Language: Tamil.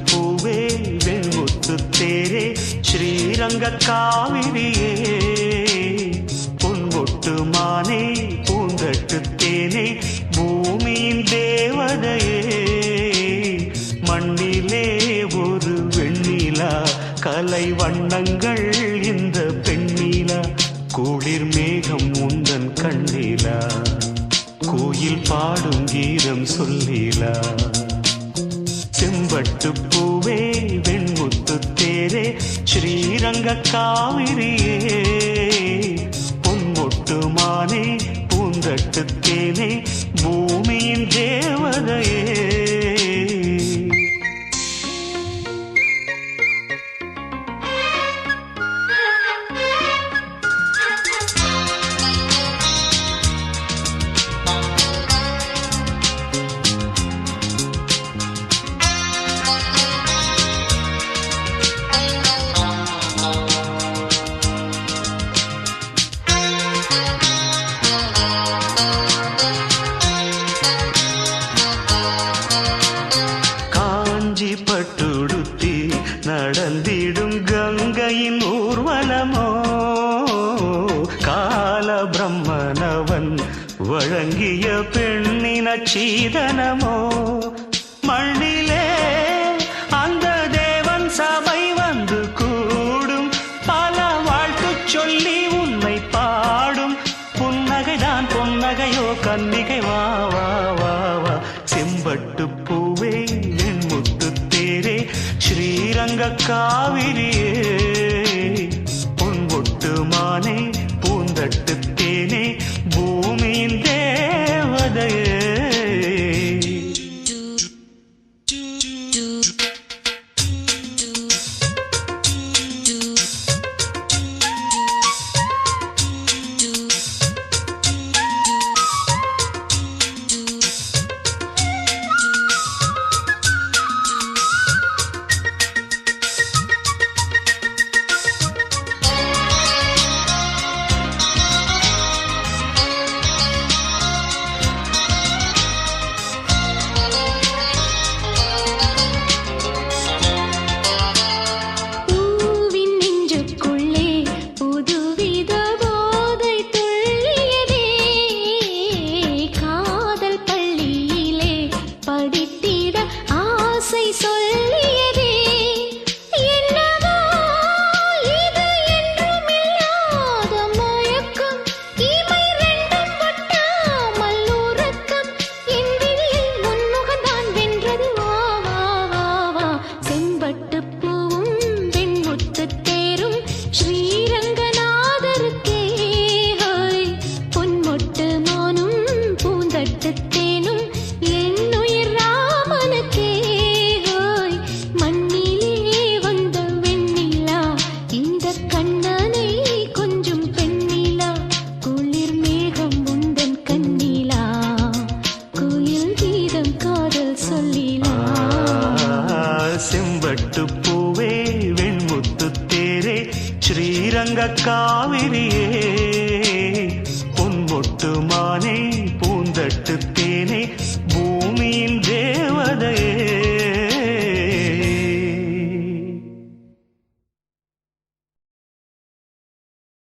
பூவே வெண்முத்து தேரே ஸ்ரீரங்க காவிரியே பொன்மொட்டு மானே பூந்தட்டு தேனே பூமியின் தேவதையே மண்ணிலே ஒரு வெண்ணிலா கலை வண்ணங்கள் இந்த பெண்ணிலா குளிர் மேகம் உந்தன் கண்ணிலா கோயில் பாடும் கீதம் சொல்லிலா செம்பட்டு பூவே வெண்முத்து தேரே ஸ்ரீரங்க காவிரியே பொன்மொட்டு மானே பூந்தட்டு தேனே பூமியின் தேவதையே பட்டுடுத்தி நடந்திடும் கங்கையின் ஊர்வலமோ கால பிரம்மனவன் வழங்கிய பெண்ணின சீதனமோ மண்ணிலே அந்த தேவன் சபை வந்து கூடும் பல வாழ்த்து சொல்லி உன்னை பாடும் புன்னகைதான் பொன்னகையோ கன்னிகை வா வா வா வா செம்பட்டு பூவே ஸ்ரீரங்க காவிரியே பொன்மொட்டு மானே பூந்தட்டு தேனே பூமியின் தேவதையே செம்பட்டு பூவே வெண்முத்து தேரே ஸ்ரீரங்க காவிரியே பொன்மொட்டு மானே பூந்தட்டு